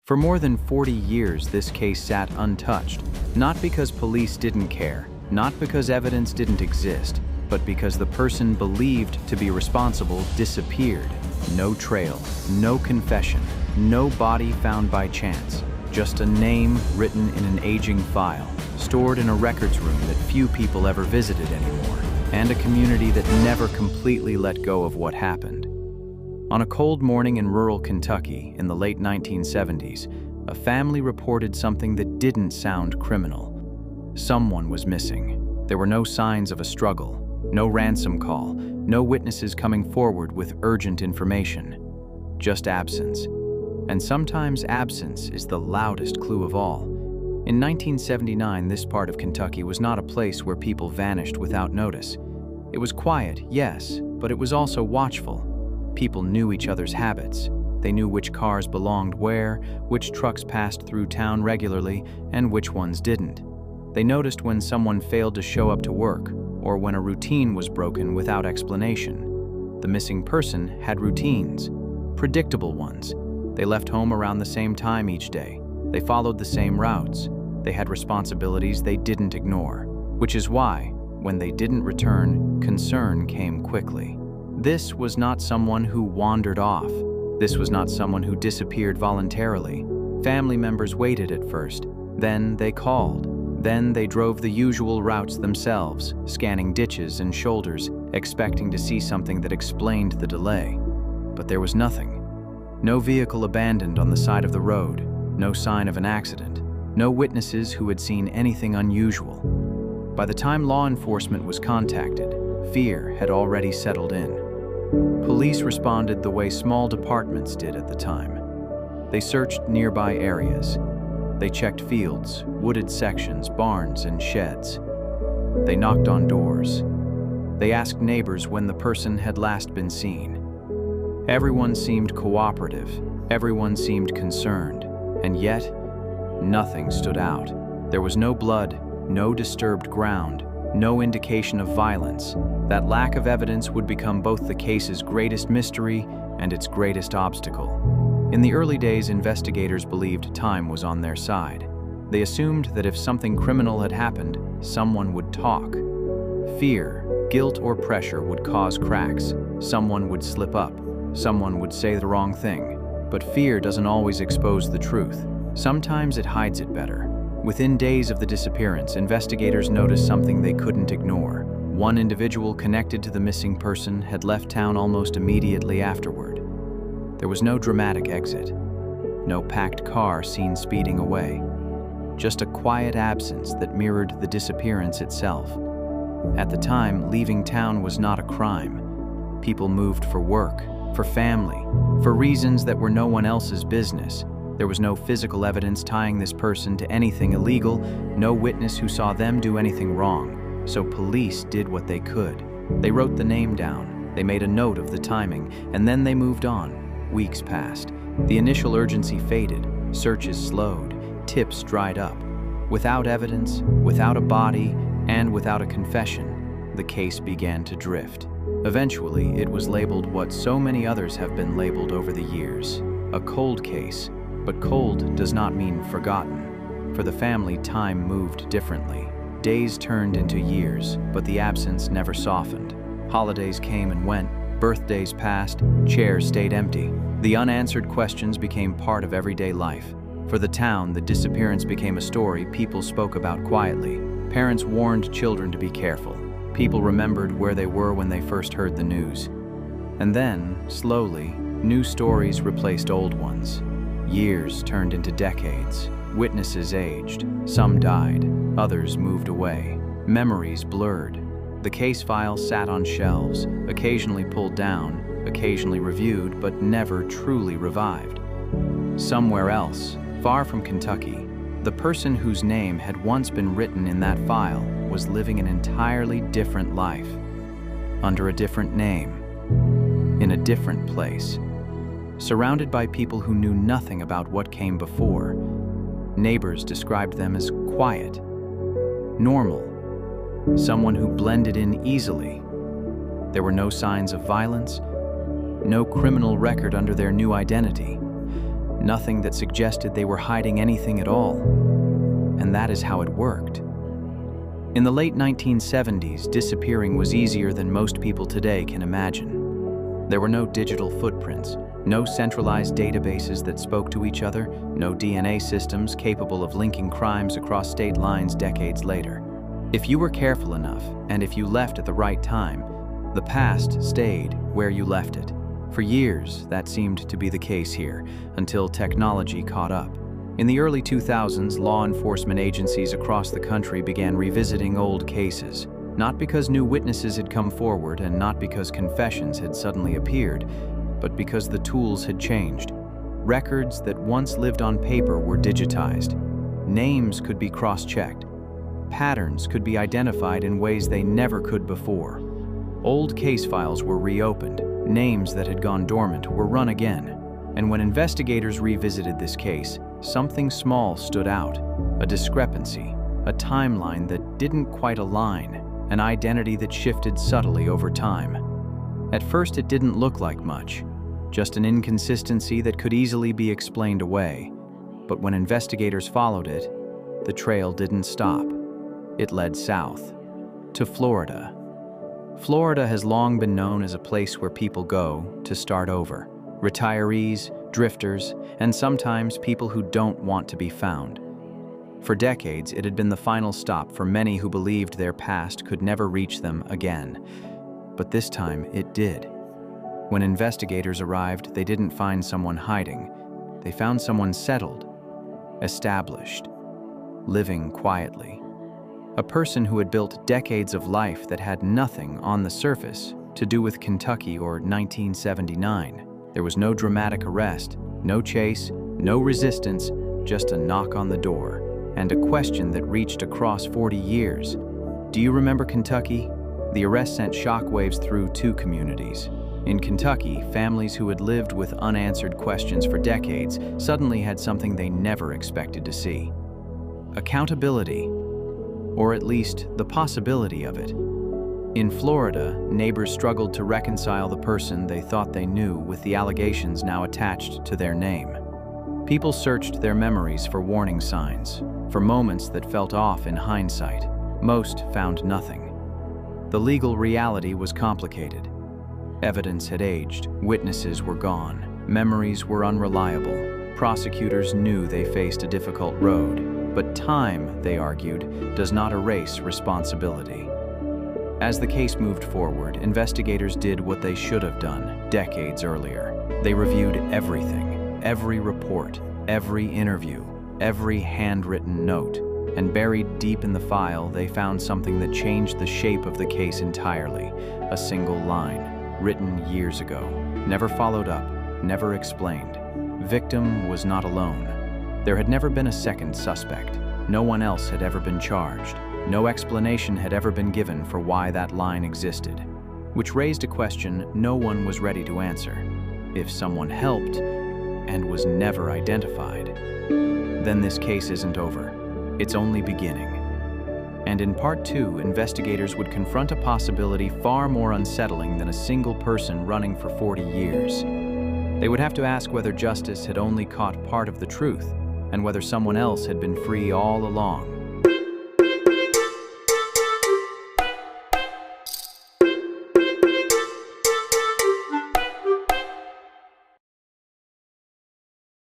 For more than 40 years, this case sat untouched, not because police didn't care, not because evidence didn't exist, but because the person believed to be responsible disappeared. No trail, no confession, no body found by chance, just a name written in an aging file, stored in a records room that few people ever visited anymore, and a community that never completely let go of what happened. On a cold morning in rural Kentucky in the late 1970s, a family reported something that didn't sound criminal. Someone was missing. There were no signs of a struggle, no ransom call, no witnesses coming forward with urgent information. Just absence. And sometimes absence is the loudest clue of all. In 1979, this part of Kentucky was not a place where people vanished without notice. It was quiet, yes, but it was also watchful. People knew each other's habits. They knew which cars belonged where, which trucks passed through town regularly, and which ones didn't. They noticed when someone failed to show up to work, or when a routine was broken without explanation. The missing person had routines, predictable ones. They left home around the same time each day. They followed the same routes. They had responsibilities they didn't ignore, which is why, when they didn't return, concern came quickly. This was not someone who wandered off. This was not someone who disappeared voluntarily. Family members waited at first. Then they called. Then they drove the usual routes themselves, scanning ditches and shoulders, expecting to see something that explained the delay. But there was nothing. No vehicle abandoned on the side of the road, no sign of an accident, no witnesses who had seen anything unusual. By the time law enforcement was contacted, fear had already settled in. Police responded the way small departments did at the time. They searched nearby areas. They checked fields, wooded sections, barns, and sheds. They knocked on doors. They asked neighbors when the person had last been seen. Everyone seemed cooperative. Everyone seemed concerned. And yet, nothing stood out. There was no blood, no disturbed ground, no indication of violence. That lack of evidence would become both the case's greatest mystery and its greatest obstacle. In the early days, investigators believed time was on their side. They assumed that if something criminal had happened, someone would talk. Fear, guilt, or pressure would cause cracks. Someone would slip up. Someone would say the wrong thing. But fear doesn't always expose the truth. Sometimes it hides it better. Within days of the disappearance, investigators noticed something they couldn't ignore. One individual connected to the missing person had left town almost immediately afterward. There was no dramatic exit, no packed car seen speeding away, just a quiet absence that mirrored the disappearance itself. At the time, leaving town was not a crime. People moved for work, for family, for reasons that were no one else's business. There was no physical evidence tying this person to anything illegal, no witness who saw them do anything wrong. So police did what they could. They wrote the name down, they made a note of the timing, and then they moved on. Weeks passed. The initial urgency faded, searches slowed, tips dried up. Without evidence, without a body, and without a confession, the case began to drift. Eventually, it was labeled what so many others have been labeled over the years, a cold case. But cold does not mean forgotten. For the family, time moved differently. Days turned into years, but the absence never softened. Holidays came and went. Birthdays passed, chairs stayed empty. The unanswered questions became part of everyday life. For the town, the disappearance became a story people spoke about quietly. Parents warned children to be careful. People remembered where they were when they first heard the news. And then, slowly, new stories replaced old ones. Years turned into decades. Witnesses aged. Some died. Others moved away. Memories blurred. The case file sat on shelves, occasionally pulled down, occasionally reviewed, but never truly revived. Somewhere else, far from Kentucky, the person whose name had once been written in that file was living an entirely different life, under a different name, in a different place, surrounded by people who knew nothing about what came before. Neighbors described them as quiet, normal, someone who blended in easily. There were no signs of violence, no criminal record under their new identity. nothing that suggested they were hiding anything at all. And that is how it worked. In the late 1970s, disappearing was easier than most people today can imagine. There were no digital footprints, no centralized databases that spoke to each other, no DNA systems capable of linking crimes across state lines decades later. If you were careful enough, and if you left at the right time, the past stayed where you left it. For years, that seemed to be the case here, until technology caught up. In the early 2000s, law enforcement agencies across the country began revisiting old cases, not because new witnesses had come forward and not because confessions had suddenly appeared, but because the tools had changed. Records that once lived on paper were digitized. Names could be cross-checked. Patterns could be identified in ways they never could before. Old case files were reopened. Names that had gone dormant were run again. And when investigators revisited this case, something small stood out. A discrepancy, a timeline that didn't quite align, an identity that shifted subtly over time. At first, it didn't look like much, just an inconsistency that could easily be explained away. But when investigators followed it, the trail didn't stop. It led south, to Florida. Florida has long been known as a place where people go to start over. Retirees, drifters, and sometimes people who don't want to be found. For decades, it had been the final stop for many who believed their past could never reach them again. But this time, it did. When investigators arrived, they didn't find someone hiding. They found someone settled, established, living quietly. A person who had built decades of life that had nothing on the surface to do with Kentucky or 1979. There was no dramatic arrest, no chase, no resistance, just a knock on the door, and a question that reached across 40 years. Do you remember Kentucky? The arrest sent shockwaves through two communities. In Kentucky, families who had lived with unanswered questions for decades suddenly had something they never expected to see. Accountability, or at least the possibility of it. In Florida, neighbors struggled to reconcile the person they thought they knew with the allegations now attached to their name. People searched their memories for warning signs, for moments that felt off in hindsight. Most found nothing. The legal reality was complicated. Evidence had aged, witnesses were gone, memories were unreliable. Prosecutors knew they faced a difficult road, but time, they argued, does not erase responsibility. As the case moved forward, investigators did what they should have done decades earlier. They reviewed everything, every report, every interview, every handwritten note, and buried deep in the file, they found something that changed the shape of the case entirely. A single line, written years ago, never followed up, never explained. Victim was not alone. There had never been a second suspect. No one else had ever been charged. No explanation had ever been given for why that line existed, which raised a question no one was ready to answer. If someone helped and was never identified, then this case isn't over. It's only beginning. And in part 2, investigators would confront a possibility far more unsettling than a single person running for 40 years. They would have to ask whether justice had only caught part of the truth and whether someone else had been free all along.